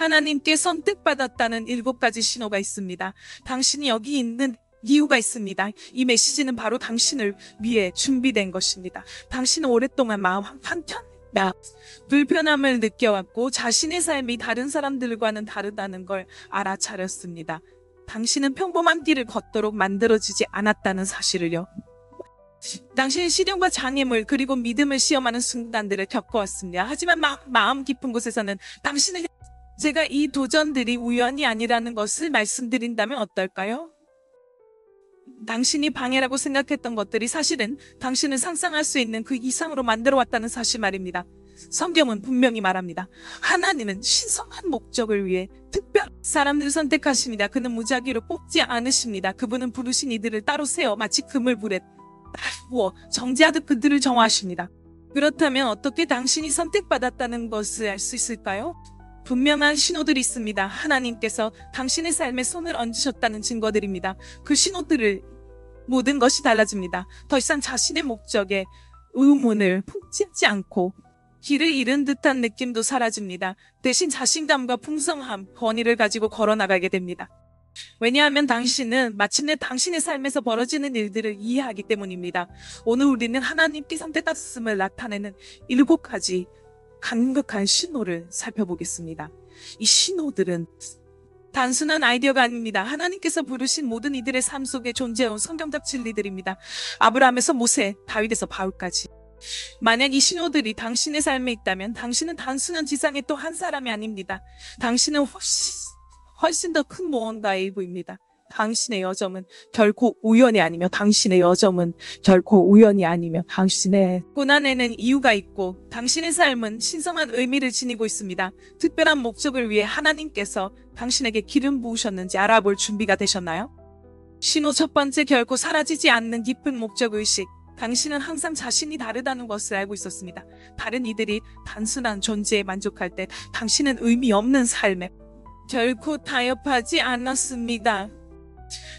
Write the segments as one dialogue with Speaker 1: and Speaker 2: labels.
Speaker 1: 하나님께 선택받았다는 7가지 신호가 있습니다. 당신이 여기 있는 이유가 있습니다. 이 메시지는 바로 당신을 위해 준비된 것입니다. 당신은 오랫동안 마음 한켠 불편함을 느껴왔고 자신의 삶이 다른 사람들과는 다르다는 걸 알아차렸습니다. 당신은 평범한 길을 걷도록 만들어지지 않았다는 사실을요. 당신은 시련과 장애물 그리고 믿음을 시험하는 순간들을 겪어왔습니다. 하지만 마음 깊은 곳에서는 당신을 제가 이 도전들이 우연이 아니라는 것을 말씀드린다면 어떨까요? 당신이 방해라고 생각했던 것들이 사실은 당신을 상상할 수 있는 그 이상으로 만들어 왔다는 사실 말입니다. 성경은 분명히 말합니다. 하나님은 신성한 목적을 위해 특별한 사람들을 선택하십니다. 그는 무작위로 뽑지 않으십니다. 그분은 부르신 이들을 따로 세워 마치 그물불에 부어 정죄하듯 그들을 정화하십니다. 그렇다면 어떻게 당신이 선택받았다는 것을 알 수 있을까요? 분명한 신호들이 있습니다. 하나님께서 당신의 삶에 손을 얹으셨다는 증거들입니다. 그 신호들을 모든 것이 달라집니다. 더 이상 자신의 목적에 의문을 품지 않고 길을 잃은 듯한 느낌도 사라집니다. 대신 자신감과 풍성함, 권위를 가지고 걸어나가게 됩니다. 왜냐하면 당신은 마침내 당신의 삶에서 벌어지는 일들을 이해하기 때문입니다. 오늘 우리는 하나님께 선택받았음을 나타내는 7가지 강력한 신호를 살펴보겠습니다. 이 신호들은 단순한 아이디어가 아닙니다. 하나님께서 부르신 모든 이들의 삶 속에 존재해온 성경적 진리들입니다. 아브라함에서 모세, 다윗에서 바울까지. 만약 이 신호들이 당신의 삶에 있다면 당신은 단순한 지상의 또 한 사람이 아닙니다. 당신은 훨씬 더 큰 무언가의 일부입니다. 당신의 여정은 결코 우연이 아니며 당신의 고난에는 이유가 있고 당신의 삶은 신성한 의미를 지니고 있습니다. 특별한 목적을 위해 하나님께서 당신에게 기름 부으셨는지 알아볼 준비가 되셨나요? 신호 첫 번째, 결코 사라지지 않는 깊은 목적의식. 당신은 항상 자신이 다르다는 것을 알고 있었습니다. 다른 이들이 단순한 존재에 만족할 때 당신은 의미 없는 삶에 결코 타협하지 않았습니다.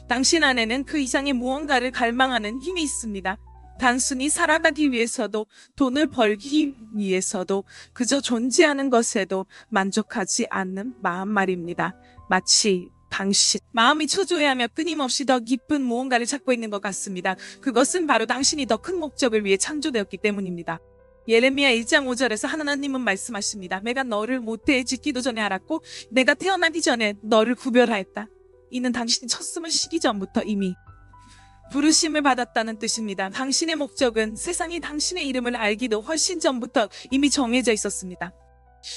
Speaker 1: 당신 안에는 그 이상의 무언가를 갈망하는 힘이 있습니다. 단순히 살아가기 위해서도 돈을 벌기 위해서도 그저 존재하는 것에도 만족하지 않는 마음 말입니다. 마치 당신 마음이 초조해하며 끊임없이 더 깊은 무언가를 찾고 있는 것 같습니다. 그것은 바로 당신이 더 큰 목적을 위해 창조되었기 때문입니다. 예레미야 1장 5절에서 하나님은 말씀하십니다. 내가 너를 모태에 짓기도 전에 알았고 내가 태어나기 전에 너를 구별하였다. 이는 당신이 첫 숨을 쉬기 전부터 이미 부르심을 받았다는 뜻입니다. 당신의 목적은 세상이 당신의 이름을 알기도 훨씬 전부터 이미 정해져 있었습니다.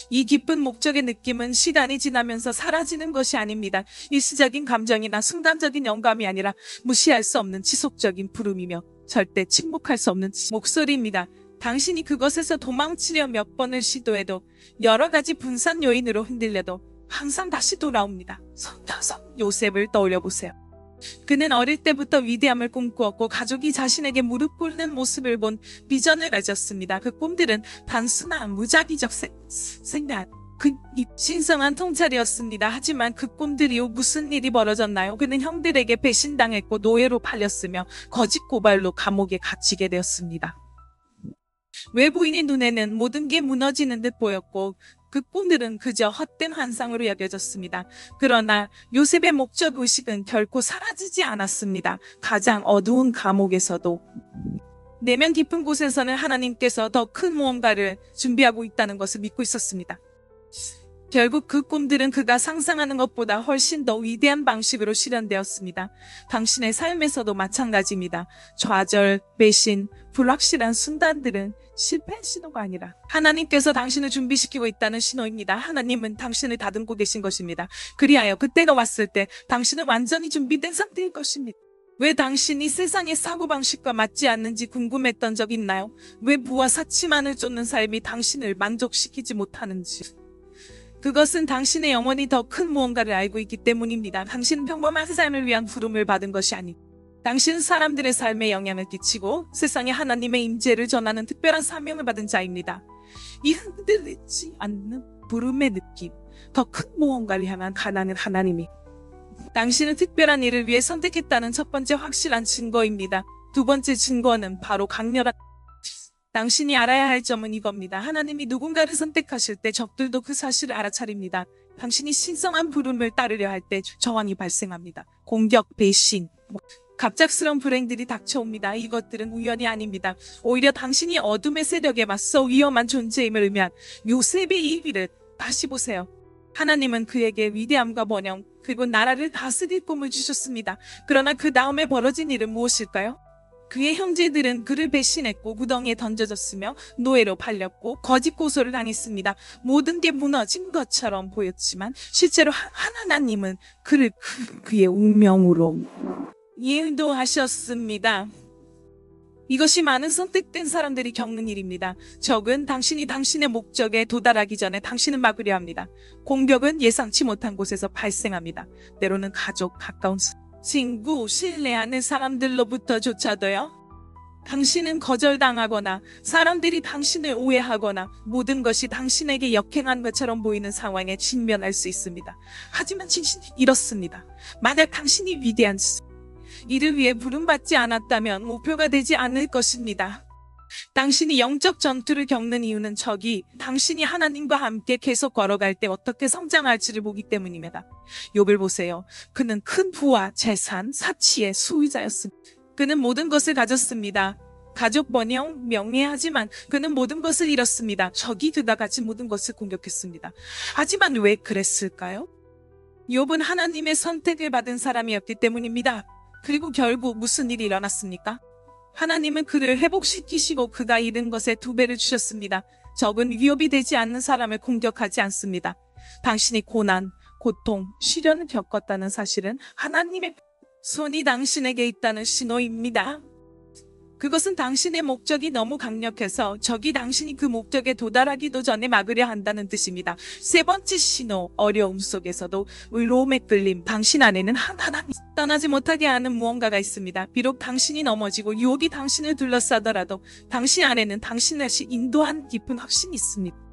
Speaker 1: 이 깊은 목적의 느낌은 시간이 지나면서 사라지는 것이 아닙니다. 일시적인 감정이나 순간적인 영감이 아니라 무시할 수 없는 지속적인 부름이며 절대 침묵할 수 없는 목소리입니다. 당신이 그것에서 도망치려 몇 번을 시도해도 여러 가지 분산 요인으로 흔들려도 항상 다시 돌아옵니다. 성경 요셉을 떠올려 보세요. 그는 어릴 때부터 위대함을 꿈꾸었고 가족이 자신에게 무릎 꿇는 모습을 본 비전을 가졌습니다. 그 꿈들은 단순한 무작위적 생각, 신성한 통찰이었습니다. 하지만 그 꿈들 이후 무슨 일이 벌어졌나요? 그는 형들에게 배신당했고 노예로 팔렸으며 거짓 고발로 감옥에 갇히게 되었습니다. 외부인의 눈에는 모든 게 무너지는 듯 보였고 그 꿈들은 그저 헛된 환상으로 여겨졌습니다. 그러나 요셉의 목적의식은 결코 사라지지 않았습니다. 가장 어두운 감옥에서도 내면 깊은 곳에서는 하나님께서 더 큰 무언가를 준비하고 있다는 것을 믿고 있었습니다. 결국 그 꿈들은 그가 상상하는 것보다 훨씬 더 위대한 방식으로 실현되었습니다. 당신의 삶에서도 마찬가지입니다. 좌절, 배신, 불확실한 순간들은 실패의 신호가 아니라 하나님께서 당신을 준비시키고 있다는 신호입니다. 하나님은 당신을 다듬고 계신 것입니다. 그리하여 그때가 왔을 때 당신은 완전히 준비된 상태일 것입니다. 왜 당신이 세상의 사고방식과 맞지 않는지 궁금했던 적 있나요? 왜 부와 사치만을 쫓는 삶이 당신을 만족시키지 못하는지. 그것은 당신의 영혼이 더 큰 무언가를 알고 있기 때문입니다. 당신은 평범한 삶을 위한 부름을 받은 것이 아니고 당신은 사람들의 삶에 영향을 끼치고 세상에 하나님의 임재를 전하는 특별한 사명을 받은 자입니다. 이 흔들리지 않는 부름의 느낌, 더 큰 무언가를 향한 가난은 하나님이 당신은 특별한 일을 위해 선택했다는 첫 번째 확실한 증거입니다. 두 번째 증거는 바로 강렬한 당신이 알아야 할 점은 이겁니다. 하나님이 누군가를 선택하실 때 적들도 그 사실을 알아차립니다. 당신이 신성한 부름을 따르려 할 때 저항이 발생합니다. 공격, 배신, 갑작스러운 불행들이 닥쳐옵니다. 이것들은 우연이 아닙니다. 오히려 당신이 어둠의 세력에 맞서 위험한 존재임을 의미한 요셉의 일기를 다시 보세요. 하나님은 그에게 위대함과 번영, 그리고 나라를 다스릴 꿈을 주셨습니다. 그러나 그 다음에 벌어진 일은 무엇일까요? 그의 형제들은 그를 배신했고 구덩이에 던져졌으며 노예로 팔렸고 거짓 고소를 당했습니다. 모든 게 무너진 것처럼 보였지만 실제로 하나님은 그를 그의 운명으로 인도하셨습니다. 이것이 많은 선택된 사람들이 겪는 일입니다. 적은 당신이 당신의 목적에 도달하기 전에 당신을 막으려 합니다. 공격은 예상치 못한 곳에서 발생합니다. 때로는 가족, 가까운 친구, 신뢰하는 사람들로부터조차도요. 당신은 거절당하거나 사람들이 당신을 오해하거나 모든 것이 당신에게 역행한 것처럼 보이는 상황에 직면할 수 있습니다. 하지만 진실은 이렇습니다. 만약 당신이 위대한 이를 위해 부름받지 않았다면 목표가 되지 않을 것입니다. 당신이 영적 전투를 겪는 이유는 적이 당신이 하나님과 함께 계속 걸어갈 때 어떻게 성장할지를 보기 때문입니다. 욥을 보세요. 그는 큰 부와 재산, 사치의 소유자였습니다. 그는 모든 것을 가졌습니다. 가족, 번영, 명예하지만 그는 모든 것을 잃었습니다. 적이 그가 가진 모든 것을 공격했습니다. 하지만 왜 그랬을까요? 욥은 하나님의 선택을 받은 사람이었기 때문입니다. 그리고 결국 무슨 일이 일어났습니까? 하나님은 그를 회복시키시고 그가 잃은 것의 2배를 주셨습니다. 적은 위협이 되지 않는 사람을 공격하지 않습니다. 당신이 고난, 고통, 시련을 겪었다는 사실은 하나님의 손이 당신에게 있다는 신호입니다. 그것은 당신의 목적이 너무 강력해서 적이 당신이 그 목적에 도달하기도 전에 막으려 한다는 뜻입니다. 3번째 신호, 어려움 속에서도 의로움의 끌림, 당신 안에는 하나님 떠나지 못하게 하는 무언가가 있습니다. 비록 당신이 넘어지고 유혹이 당신을 둘러싸더라도 당신 안에는 당신을 인도한 깊은 확신이 있습니다.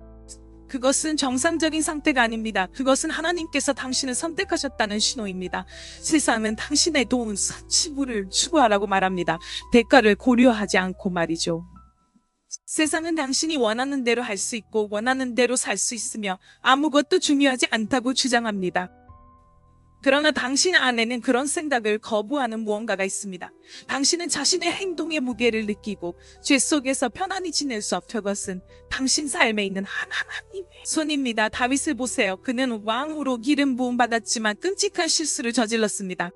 Speaker 1: 그것은 정상적인 상태가 아닙니다. 그것은 하나님께서 당신을 선택하셨다는 신호입니다. 세상은 당신의 돈, 사치부를 추구하라고 말합니다. 대가를 고려하지 않고 말이죠. 세상은 당신이 원하는 대로 할 수 있고 원하는 대로 살 수 있으며 아무것도 중요하지 않다고 주장합니다. 그러나 당신 안에는 그런 생각을 거부하는 무언가가 있습니다. 당신은 자신의 행동의 무게를 느끼고 죄 속에서 편안히 지낼 수 없는 것은 당신 삶에 있는 하나님의 손입니다. 다윗을 보세요. 그는 왕으로 기름 부음 받았지만 끔찍한 실수를 저질렀습니다.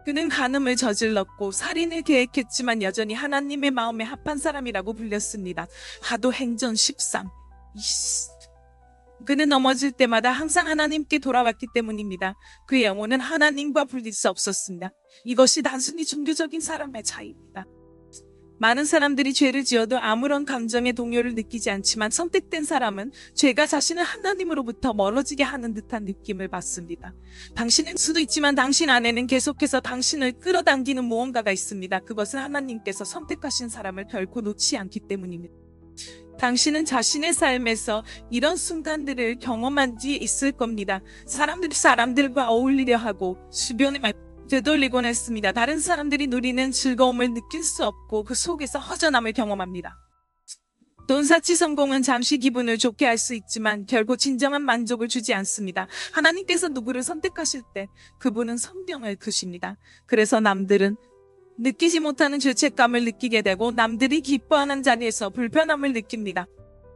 Speaker 1: 그는 간음을 저질렀고 살인을 계획했지만 여전히 하나님의 마음에 합한 사람이라고 불렸습니다. 사도행전 13, 20. 그는 넘어질 때마다 항상 하나님께 돌아왔기 때문입니다. 그의 영혼은 하나님과 분릴 수 없었습니다. 이것이 단순히 종교적인 사람의 차이입니다. 많은 사람들이 죄를 지어도 아무런 감정의 동요를 느끼지 않지만 선택된 사람은 죄가 자신을 하나님으로부터 멀어지게 하는 듯한 느낌을 받습니다. 당신은 수도 있지만 당신 안에는 계속해서 당신을 끌어당기는 무언가가 있습니다. 그것은 하나님께서 선택하신 사람을 결코 놓지 않기 때문입니다. 당신은 자신의 삶에서 이런 순간들을 경험한 지 있을 겁니다. 사람들이 사람들과 어울리려 하고 주변에 되돌리곤 했습니다. 다른 사람들이 누리는 즐거움을 느낄 수 없고 그 속에서 허전함을 경험합니다. 돈사치 성공은 잠시 기분을 좋게 할 수 있지만 결국 진정한 만족을 주지 않습니다. 하나님께서 누구를 선택하실 때 그분은 성령을 주십니다. 그래서 남들은 느끼지 못하는 죄책감을 느끼게 되고 남들이 기뻐하는 자리에서 불편함을 느낍니다.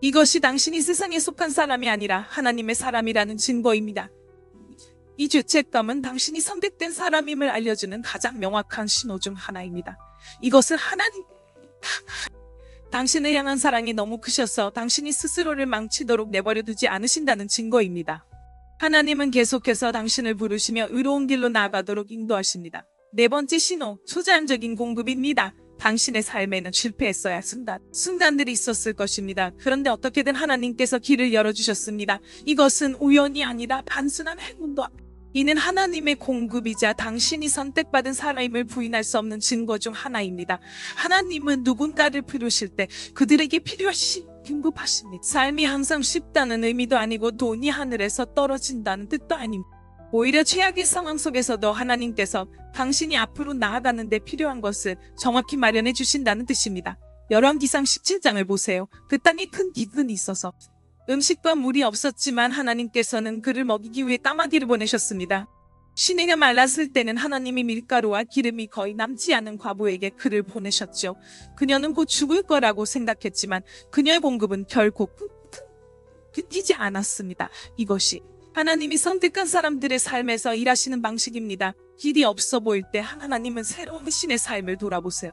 Speaker 1: 이것이 당신이 세상에 속한 사람이 아니라 하나님의 사람이라는 증거입니다. 이 죄책감은 당신이 선택된 사람임을 알려주는 가장 명확한 신호 중 하나입니다. 이것은 당신을 향한 사랑이 너무 크셔서 당신이 스스로를 망치도록 내버려 두지 않으신다는 증거입니다. 하나님은 계속해서 당신을 부르시며 의로운 길로 나아가도록 인도하십니다. 4번째 신호, 초자연적인 공급입니다. 당신의 삶에는 실패했어야 할 순간들이 있었을 것입니다. 그런데 어떻게든 하나님께서 길을 열어주셨습니다. 이것은 우연이 아니라 단순한 행운도 이는 하나님의 공급이자 당신이 선택받은 사람임을 부인할 수 없는 증거 중 하나입니다. 하나님은 누군가를 부르실 때 그들에게 필요하신 공급하십니다. 삶이 항상 쉽다는 의미도 아니고 돈이 하늘에서 떨어진다는 뜻도 아닙니다. 오히려 최악의 상황 속에서도 하나님께서 당신이 앞으로 나아가는 데 필요한 것을 정확히 마련해 주신다는 뜻입니다. 열왕기상 17장을 보세요. 그 땅에 큰 기근이 있어서 음식과 물이 없었지만 하나님께서는 그를 먹이기 위해 까마귀를 보내셨습니다. 시내가 말랐을 때는 하나님이 밀가루와 기름이 거의 남지 않은 과부에게 그를 보내셨죠. 그녀는 곧 죽을 거라고 생각했지만 그녀의 공급은 결코 끊기지 않았습니다. 이것이 하나님이 선택한 사람들의 삶에서 일하시는 방식입니다. 길이 없어 보일 때 하나님은 새로운 신의 삶을 돌아보세요.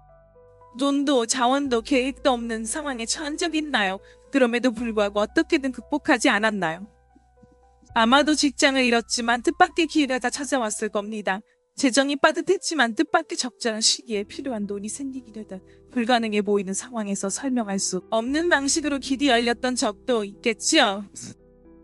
Speaker 1: 돈도 자원도 계획도 없는 상황에 처한 적 있나요? 그럼에도 불구하고 어떻게든 극복하지 않았나요? 아마도 직장을 잃었지만 뜻밖의 기회가 찾아왔을 겁니다. 재정이 빠듯했지만 뜻밖의 적절한 시기에 필요한 돈이 생기기를 불가능해 보이는 상황에서 설명할 수 없는 방식으로 길이 열렸던 적도 있겠죠.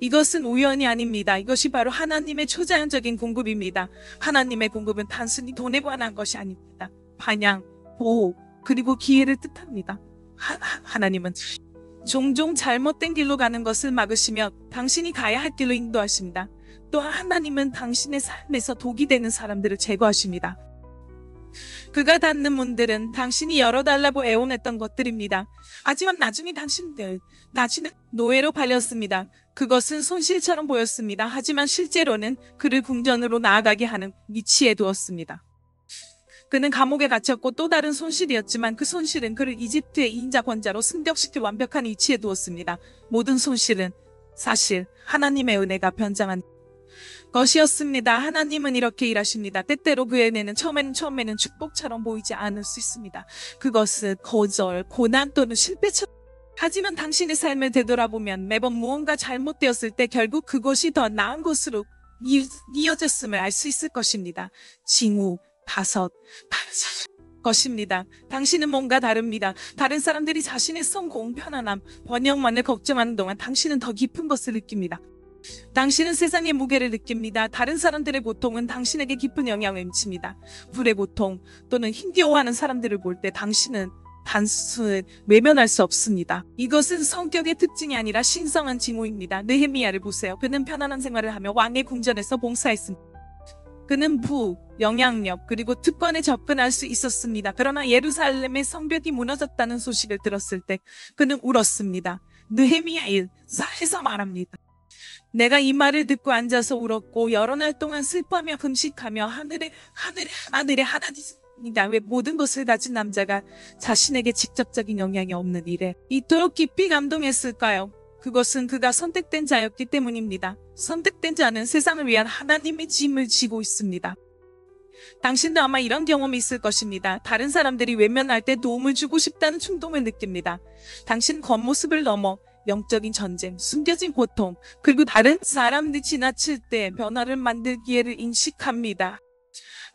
Speaker 1: 이것은 우연이 아닙니다. 이것이 바로 하나님의 초자연적인 공급입니다. 하나님의 공급은 단순히 돈에 관한 것이 아닙니다. 반향, 보호, 그리고 기회를 뜻합니다. 하나님은 종종 잘못된 길로 가는 것을 막으시며 당신이 가야 할 길로 인도하십니다. 또한 하나님은 당신의 삶에서 독이 되는 사람들을 제거하십니다. 그가 닫는 문들은 당신이 열어달라고 애원했던 것들입니다. 하지만 나중에 당신은 노예로 팔렸습니다. 그것은 손실처럼 보였습니다. 하지만 실제로는 그를 궁전으로 나아가게 하는 위치에 두었습니다. 그는 감옥에 갇혔고 또 다른 손실이었지만 그 손실은 그를 이집트의 인자 권자로 승격시킬 완벽한 위치에 두었습니다. 모든 손실은 사실 하나님의 은혜가 변장한 것이었습니다. 하나님은 이렇게 일하십니다. 때때로 그의 은혜는 처음에는 축복처럼 보이지 않을 수 있습니다. 그것은 거절, 고난 또는 실패처럼. 하지만 당신의 삶을 되돌아보면 매번 무언가 잘못되었을 때 결국 그것이 더 나은 것으로 이어졌음을 알 수 있을 것입니다. 징후, 것입니다. 당신은 뭔가 다릅니다. 다른 사람들이 자신의 성공, 편안함, 번영만을 걱정하는 동안 당신은 더 깊은 것을 느낍니다. 당신은 세상의 무게를 느낍니다. 다른 사람들의 고통은 당신에게 깊은 영향을 미칩니다. 불의 고통 또는 힘겨워하는 사람들을 볼 때 당신은 단순히 외면할 수 없습니다. 이것은 성격의 특징이 아니라 신성한 징후입니다. 느헤미야를 보세요. 그는 편안한 생활을 하며 왕의 궁전에서 봉사했습니다. 그는 영향력, 그리고 특권에 접근할 수 있었습니다. 그러나 예루살렘의 성벽이 무너졌다는 소식을 들었을 때 그는 울었습니다. 느헤미야 1:4에서 말합니다. 내가 이 말을 듣고 앉아서 울었고 여러 날 동안 슬퍼하며 금식하며 하늘의 하나님이다. 왜 모든 것을 가진 남자가 자신에게 직접적인 영향이 없는 일에 이토록 깊이 감동했을까요? 그것은 그가 선택된 자였기 때문입니다. 선택된 자는 세상을 위한 하나님의 짐을 지고 있습니다. 당신도 아마 이런 경험이 있을 것입니다. 다른 사람들이 외면할 때 도움을 주고 싶다는 충동을 느낍니다. 당신 겉모습을 넘어 영적인 전쟁, 숨겨진 고통, 그리고 다른 사람들이 지나칠 때 변화를 만들 기회를 인식합니다.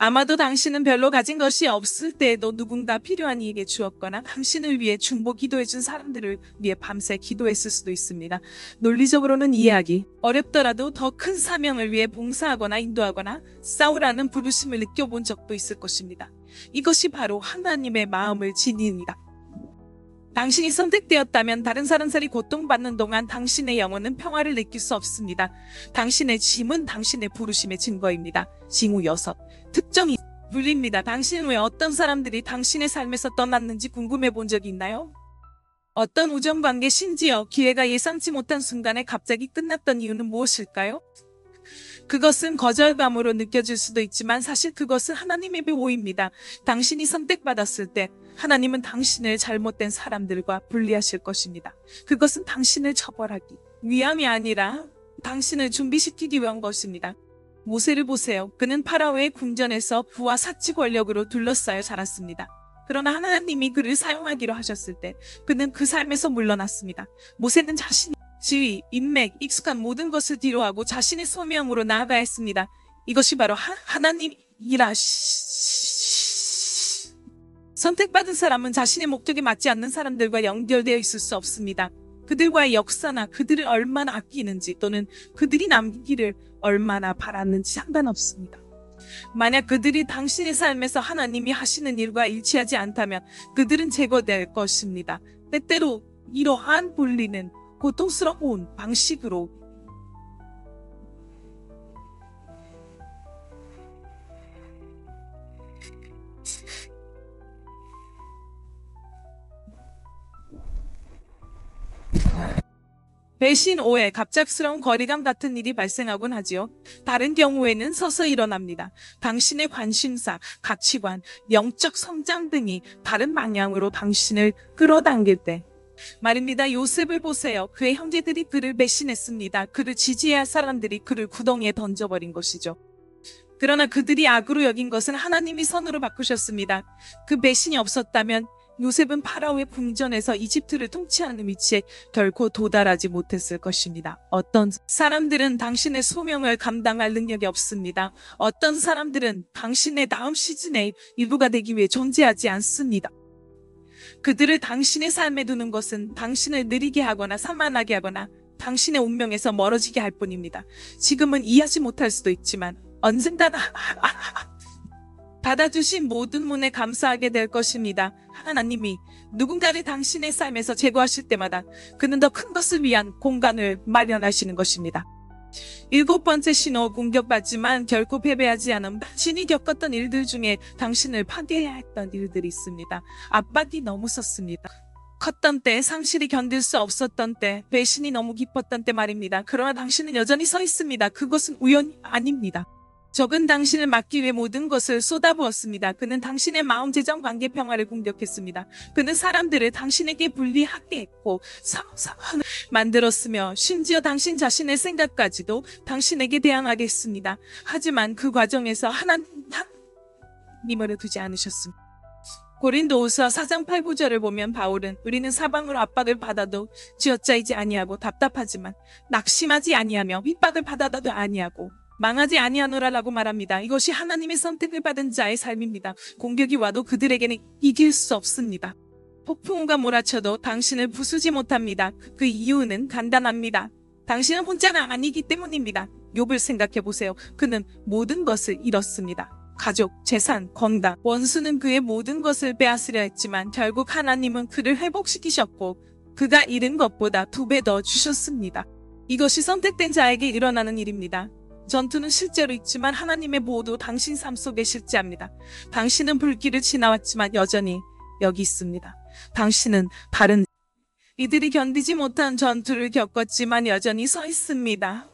Speaker 1: 아마도 당신은 별로 가진 것이 없을 때에도 누군가 필요한 이에게 주었거나 당신을 위해 중보 기도해준 사람들을 위해 밤새 기도했을 수도 있습니다. 논리적으로는 이해하기 어렵더라도 더 큰 사명을 위해 봉사하거나 인도하거나 싸우라는 부르심을 느껴본 적도 있을 것입니다. 이것이 바로 하나님의 마음을 지니입니다. 당신이 선택되었다면 다른 사람들이 고통받는 동안 당신의 영혼은 평화를 느낄 수 없습니다. 당신의 짐은 당신의 부르심의 증거입니다. 징후 6. 특정이 불립니다. 당신은 왜 어떤 사람들이 당신의 삶에서 떠났는지 궁금해 본 적이 있나요? 어떤 우정관계 심지어 기회가 예상치 못한 순간에 갑자기 끝났던 이유는 무엇일까요? 그것은 거절감으로 느껴질 수도 있지만 사실 그것은 하나님의 보호입니다. 당신이 선택받았을 때 하나님은 당신을 잘못된 사람들과 분리하실 것입니다. 그것은 당신을 처벌하기 위함이 아니라 당신을 준비시키기 위한 것입니다. 모세를 보세요. 그는 파라오의 궁전에서 부와 사치 권력으로 둘러싸여 자랐습니다. 그러나 하나님이 그를 사용하기로 하셨을 때 그는 그 삶에서 물러났습니다. 모세는 자신이 지위, 인맥, 익숙한 모든 것을 뒤로하고 자신의 소명으로 나아가야 했습니다. 이것이 바로 하나님이라. 선택받은 사람은 자신의 목적에 맞지 않는 사람들과 연결되어 있을 수 없습니다. 그들과의 역사나 그들을 얼마나 아끼는지 또는 그들이 남기기를 얼마나 바랐는지 상관없습니다. 만약 그들이 당신의 삶에서 하나님이 하시는 일과 일치하지 않다면 그들은 제거될 것입니다. 때때로 이러한 분리는 고통스러운 방식으로 배신, 오해, 갑작스러운 거리감 같은 일이 발생하곤 하지요. 다른 경우에는 서서 일어납니다. 당신의 관심사, 가치관, 영적 성장 등이 다른 방향으로 당신을 끌어당길 때 말입니다. 요셉을 보세요. 그의 형제들이 그를 배신했습니다. 그를 지지해야 할 사람들이 그를 구덩이에 던져버린 것이죠. 그러나 그들이 악으로 여긴 것은 하나님이 선으로 바꾸셨습니다. 그 배신이 없었다면 요셉은 파라오의 궁전에서 이집트를 통치하는 위치에 결코 도달하지 못했을 것입니다. 어떤 사람들은 당신의 소명을 감당할 능력이 없습니다. 어떤 사람들은 당신의 다음 시즌의 일부가 되기 위해 존재하지 않습니다. 그들을 당신의 삶에 두는 것은 당신을 느리게 하거나 산만하게 하거나 당신의 운명에서 멀어지게 할 뿐입니다. 지금은 이해하지 못할 수도 있지만 언젠가 닫아주신 모든 문에 감사하게 될 것입니다. 하나님이 누군가를 당신의 삶에서 제거하실 때마다 그는 더 큰 것을 위한 공간을 마련하시는 것입니다. 7번째 신호, 공격받지만 결코 패배하지 않음. 당신이 겪었던 일들 중에 당신을 파괴해야 했던 일들이 있습니다. 압박이 너무 컸습니다. 컸던 때, 상실이 견딜 수 없었던 때, 배신이 너무 깊었던 때 말입니다. 그러나 당신은 여전히 서 있습니다. 그것은 우연이 아닙니다. 적은 당신을 막기 위해 모든 것을 쏟아부었습니다. 그는 당신의 마음, 재정, 관계 평화를 공격했습니다. 그는 사람들을 당신에게 불리하게 했고 상황을 만들었으며 심지어 당신 자신의 생각까지도 당신에게 대항하게 했습니다. 하지만 그 과정에서 하나님을 두지 않으셨습니다. 고린도후서 4장 8-9절을 보면 바울은 우리는 사방으로 압박을 받아도 쥐어짜이지 아니하고 답답하지만 낙심하지 아니하며 핍박을 받아도 아니하고 망하지 아니하노라라고 말합니다. 이것이 하나님의 선택을 받은 자의 삶입니다. 공격이 와도 그들에게는 이길 수 없습니다. 폭풍우가 몰아쳐도 당신을 부수지 못합니다. 그 이유는 간단합니다. 당신은 혼자가 아니기 때문입니다. 욥을 생각해 보세요. 그는 모든 것을 잃었습니다. 가족, 재산, 건강, 원수는 그의 모든 것을 빼앗으려 했지만 결국 하나님은 그를 회복시키셨고 그가 잃은 것보다 2배 더 주셨습니다. 이것이 선택된 자에게 일어나는 일입니다. 전투는 실제로 있지만 하나님의 보호도 당신 삶 속에 실제합니다. 당신은 불길을 지나왔지만 여전히 여기 있습니다. 당신은 다른 이들이 견디지 못한 전투를 겪었지만 여전히 서 있습니다.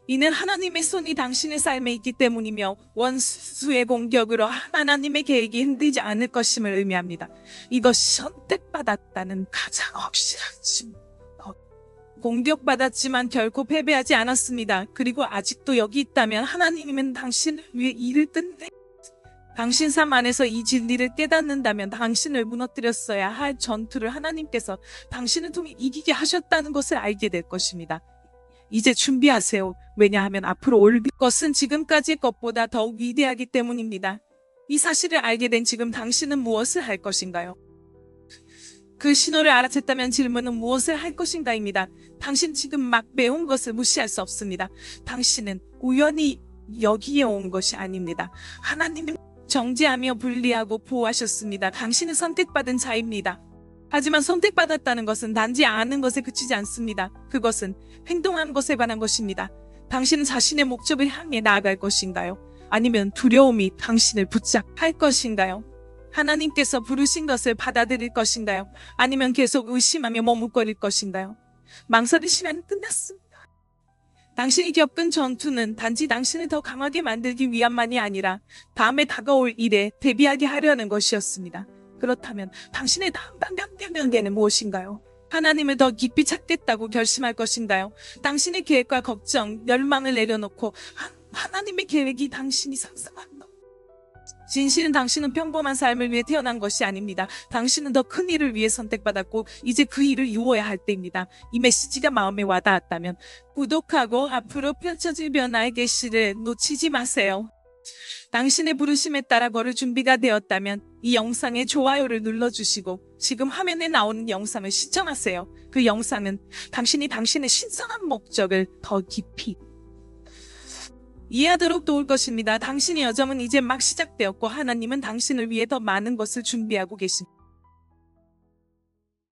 Speaker 1: 이는 하나님의 손이 당신의 삶에 있기 때문이며 원수의 공격으로 하나님의 계획이 흔들리지 않을 것임을 의미합니다. 이것이 선택받았다는 가장 확실한 증거. 공격받았지만 결코 패배하지 않았습니다. 그리고 아직도 여기 있다면 하나님은 당신을 위해 일을 뜬데 당신 삶 안에서 이 진리를 깨닫는다면 당신을 무너뜨렸어야 할 전투를 하나님께서 당신을 통해 이기게 하셨다는 것을 알게 될 것입니다. 이제 준비하세요. 왜냐하면 앞으로 올 것은 지금까지의 것보다 더욱 위대하기 때문입니다. 이 사실을 알게 된 지금 당신은 무엇을 할 것인가요? 그 신호를 알아챘다면 질문은 무엇을 할 것인가입니다. 당신 지금 막 배운 것을 무시할 수 없습니다. 당신은 우연히 여기에 온 것이 아닙니다. 하나님은 정죄하며 분리하고 보호하셨습니다. 당신은 선택받은 자입니다. 하지만 선택받았다는 것은 단지 아는 것에 그치지 않습니다. 그것은 행동한 것에 관한 것입니다. 당신은 자신의 목적을 향해 나아갈 것인가요? 아니면 두려움이 당신을 붙잡할 것인가요? 하나님께서 부르신 것을 받아들일 것인가요? 아니면 계속 의심하며 머뭇거릴 것인가요? 망설이시면 끝났습니다. 당신이 겪은 전투는 단지 당신을 더 강하게 만들기 위함만이 아니라 다음에 다가올 일에 대비하게 하려는 것이었습니다. 그렇다면 당신의 다음 방향되는 무엇인가요? 하나님을 더 깊이 찾겠다고 결심할 것인가요? 당신의 계획과 걱정, 열망을 내려놓고 하나님의 계획이 당신이 상상한 것. 진실은 당신은 평범한 삶을 위해 태어난 것이 아닙니다. 당신은 더 큰 일을 위해 선택받았고 이제 그 일을 이루어야 할 때입니다. 이 메시지가 마음에 와닿았다면 구독하고 앞으로 펼쳐질 변화의 계시를 놓치지 마세요. 당신의 부르심에 따라 걸을 준비가 되었다면 이 영상에 좋아요를 눌러주시고 지금 화면에 나오는 영상을 시청하세요. 그 영상은 당신이 당신의 신성한 목적을 더 깊이 이해하도록 도울 것입니다. 당신의 여정은 이제 막 시작되었고 하나님은 당신을 위해 더 많은 것을 준비하고 계십니다.